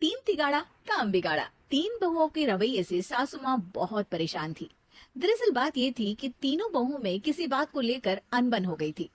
तीन तिगाड़ा काम बिगाड़ा। तीन बहुओं के रवैये से सासू माँ बहुत परेशान थी। दरअसल बात ये थी कि तीनों बहुओं में किसी बात को लेकर अनबन हो गई थी।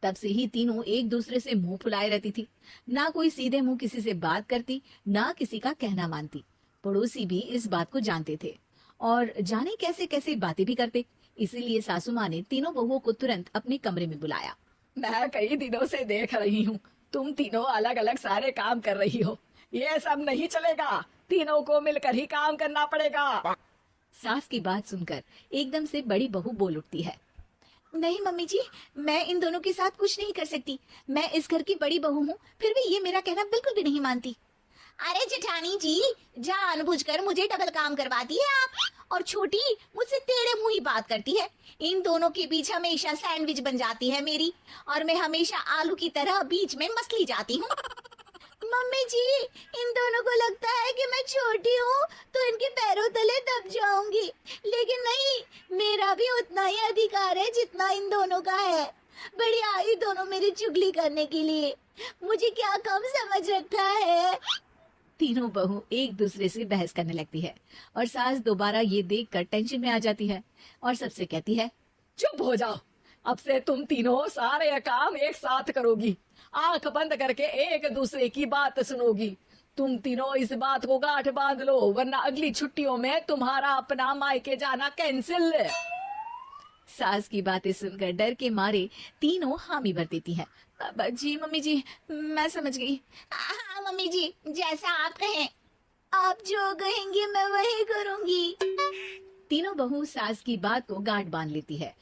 तब से ही तीनों एक दूसरे से मुंह फुलाए रहती थी। ना कोई सीधे मुंह किसी से बात करती, ना किसी का कहना मानती। पड़ोसी भी इस बात को जानते थे और जाने कैसे कैसे बातें भी करते। इसीलिए सासू माँ ने तीनों बहुओं को तुरंत अपने कमरे में बुलाया। मैं कई दिनों से देख रही हूँ, तुम तीनों अलग अलग सारे काम कर रही हो। ये सब नहीं चलेगा, तीनों को मिलकर ही काम करना पड़ेगा। सास की बात सुनकर एकदम से बड़ी बहू बोल उठती है। नहीं मम्मी जी, मैं इन दोनों के साथ कुछ नहीं कर सकती। मैं इस घर की बड़ी बहू हूँ, फिर भी ये मेरा कहना बिल्कुल भी नहीं मानती। अरे जेठानी जी, जानबूझकर मुझे डबल काम करवाती है आप। और छोटी मुझसे टेढ़े मुंह ही बात करती है। इन दोनों के बीच हमेशा सैंडविच बन जाती है मेरी, और मैं हमेशा आलू की तरह बीच में मसली जाती हूँ। मम्मी जी, इन दोनों को लगता है कि मैं छोटी हूँ तो इनके पैरों तले दब जाऊंगी, लेकिन नहीं, मेरा भी उतना ही अधिकार है जितना इन दोनों का है। बड़ी आई दोनों मेरी चुगली करने के लिए, मुझे क्या कम समझ रखा है। तीनों बहू एक दूसरे से बहस करने लगती है और सास दोबारा ये देखकर टेंशन में आ जाती है और सबसे कहती है, चुप हो जाओ, अब से तुम तीनों सारे काम एक साथ करोगी। आंख बंद करके एक दूसरे की बात सुनोगी। तुम तीनों इस बात को गांठ बांध लो, वरना अगली छुट्टियों में तुम्हारा अपना मायके जाना कैंसिल। सास की बातें सुनकर डर के मारे तीनों हामी भर देती हैं। जी मम्मी जी, मैं समझ गई। हाँ मम्मी जी, जैसा आप कहें। आप जो कहेंगी मैं वही करूंगी। तीनों बहू सास की बात को गांठ बांध लेती है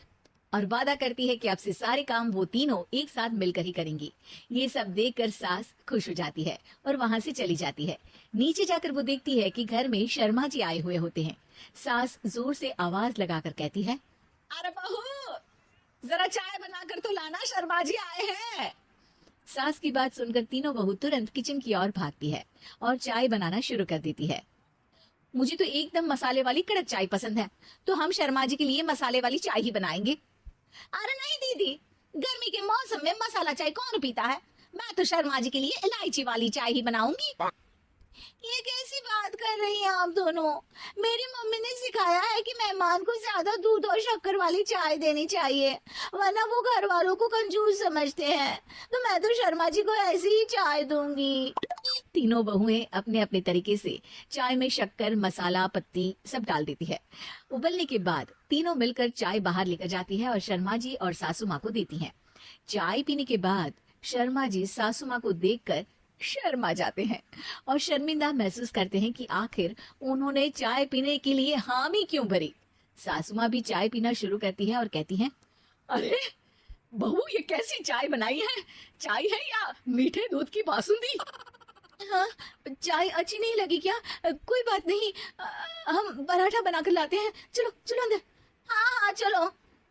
और वादा करती है कि अब से सारे काम वो तीनों एक साथ मिलकर ही करेंगी। ये सब देखकर सास खुश हो जाती है और वहाँ से चली जाती है। नीचे जाकर वो देखती है कि घर में शर्मा जी आए हुए होते हैं। सास जोर से आवाज लगाकर कहती है, अरे बहू, जरा चाय बनाकर तो लाना, शर्मा जी आए हैं। सास की बात सुनकर तीनों बहू तुरंत किचन की ओर भागती है और चाय बनाना शुरू कर देती है। मुझे तो एकदम मसाले वाली कड़क चाय पसंद है, तो हम शर्मा जी के लिए मसाले वाली चाय ही बनाएंगे। अरे नहीं दीदी, गर्मी के मौसम में मसाला चाय कौन पीता है। मैं तो शर्मा जी के लिए इलायची वाली चाय ही बनाऊंगी। ये कैसी बात कर रही हैं आप दोनों। मेरी मम्मी ने सिखाया है कि मेहमान को ज्यादा दूध और शक्कर वाली चाय देनी चाहिए, वरना वो घर वालों को कंजूस समझते हैं। तो मैं तो शर्मा जी को ऐसी ही चाय दूंगी। तीनों बहुएं अपने अपने तरीके से चाय में शक्कर, मसाला, पत्ती सब डाल देती है। उबलने के बाद तीनों मिलकर चाय बाहर लेकर जाती है और शर्मा जी और सासू माँ को देती है। चाय पीने के बाद शर्मा जी सासू माँ को देखकर शर्मा जाते हैं और शर्मिंदा महसूस करते हैं कि आखिर उन्होंने चाय पीने के लिए हामी क्यों भरी। सासू माँ भी चाय पीना शुरू करती है और कहती हैं, अरे बहू, ये कैसी चाय बनाई है? चाय है या मीठे दूध की बासुंदी? हाँ, चाय अच्छी नहीं लगी क्या? कोई बात नहीं, हम पराठा बनाकर लाते हैं। चलो चलो अंदर। हाँ हाँ चलो।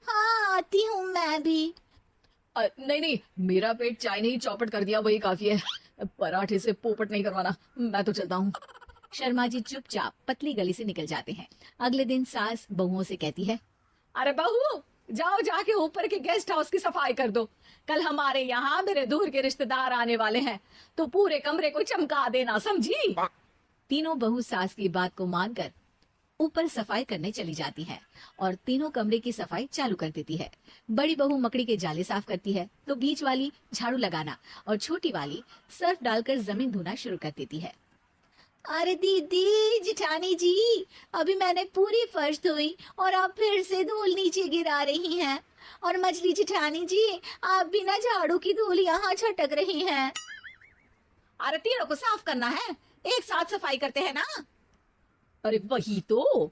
हाँ आती हूँ मैं भी। नहीं नहीं, मेरा पेट चाय ने ही चौपट कर दिया, वही काफी है। पराठे से पोपट नहीं करवाना, मैं तो चलता हूँ। शर्मा जी चुपचाप पतली गली से निकल जाते हैं। अगले दिन सास बहुओं से कहती है, अरे बहू, जाओ जाके ऊपर के गेस्ट हाउस की सफाई कर दो। कल हमारे यहाँ मेरे दूर के रिश्तेदार आने वाले हैं, तो पूरे कमरे को चमका देना, समझी? तीनों बहू सास की बात को मानकर ऊपर सफाई करने चली जाती है और तीनों कमरे की सफाई चालू कर देती है। बड़ी बहू मकड़ी के जाले साफ करती है, तो बीच वाली झाड़ू लगाना और छोटी वाली सर्फ डालकर जमीन धोना शुरू कर देती है। अरे दीदी, जेठानी जी, अभी मैंने पूरी फर्श धोई और आप फिर से धूल नीचे गिरा रही हैं। और मछली जेठानी जी, आप बिना झाड़ू की धूल यहाँ छटक रही हैं। अरे तीनों को साफ करना है, एक साथ सफाई करते हैं ना। अरे वही तो,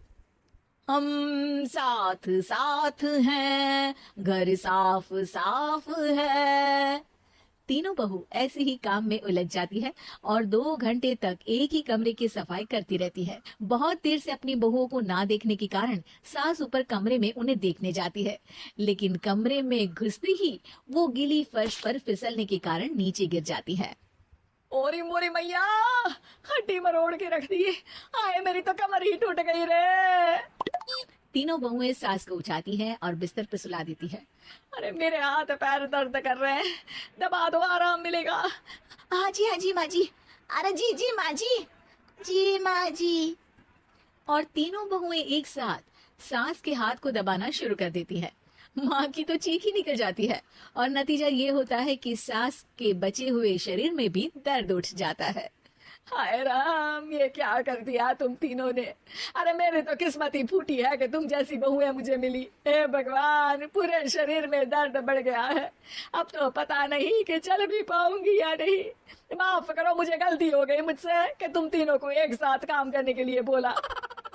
हम साथ साथ हैं, घर साफ साफ है। तीनों बहू ऐसे ही काम में उलझ जाती है और 2 घंटे तक एक ही कमरे की सफाई करती रहती है। बहुत देर से अपनी बहुओं को ना देखने के कारण सास ऊपर कमरे में उन्हें देखने जाती है, लेकिन कमरे में घुसते ही वो गीली फर्श पर फिसलने के कारण नीचे गिर जाती है। ओरी मोरी मैया, हड्डी मरोड़ के रख दी। आए, मेरी तो कमर ही टूट गई रे। तीनों बहुएं सास को उठाती हैं और बिस्तर पर सुला देती है। अरे मेरे हाथ पैर दर्द कर रहे हैं, दबा दो, आराम मिलेगा। हाँ जी माँ जी। अरे जी माँ जी, जी माँ जी। और तीनों बहुएं एक साथ सास के हाथ को दबाना शुरू कर देती है। माँ की तो चीख ही निकल जाती है और नतीजा ये होता है कि सास के बचे हुए शरीर में भी दर्द उठ जाता है। हाय राम, ये क्या कर दिया तुम तीनों ने। अरे मेरी तो किस्मत ही फूटी है कि तुम जैसी बहुएं मुझे मिली। हे भगवान, पूरे शरीर में दर्द बढ़ गया है। अब तो पता नहीं कि चल भी पाऊंगी या नहीं। माफ करो, मुझे गलती हो गई मुझसे कि तुम तीनों को एक साथ काम करने के लिए बोला।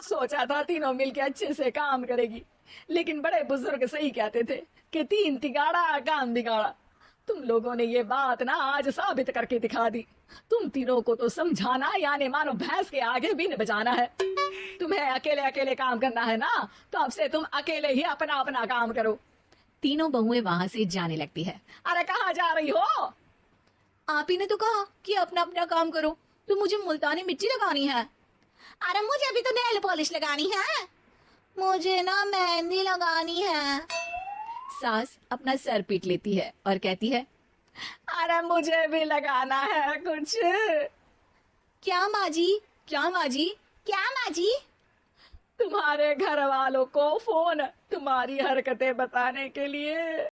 सोचा था तीनों मिलके अच्छे से काम करेगी, लेकिन बड़े बुजुर्ग सही कहते थे कि तीन तिगाड़ा काम बिगाड़ा। तुम लोगों ने ये बात ना आज साबित करके दिखा दी। तुम तीनों को तो समझाना यानी मानो भैंस के आगे बीन बजाना है। तुम्हें अकेले अकेले काम करना है ना, तो अब से तुम अकेले ही अपना अपना काम करो। तीनों बहुएं वहां से जाने लगती है। अरे कहाँ जा रही हो? आप ही ने तो कहा कि अपना अपना काम करो, तो मुझे मुल्तानी मिट्टी लगानी है। अरे मुझे भी तो नेल पॉलिश लगानी है। मुझे ना मेहंदी लगानी है। सास अपना सर पीट लेती है और कहती है, अरे मुझे भी लगाना है कुछ। क्या माँ जी? क्या माँ जी? क्या माँ जी? तुम्हारे घर वालों को फोन तुम्हारी हरकतें बताने के लिए।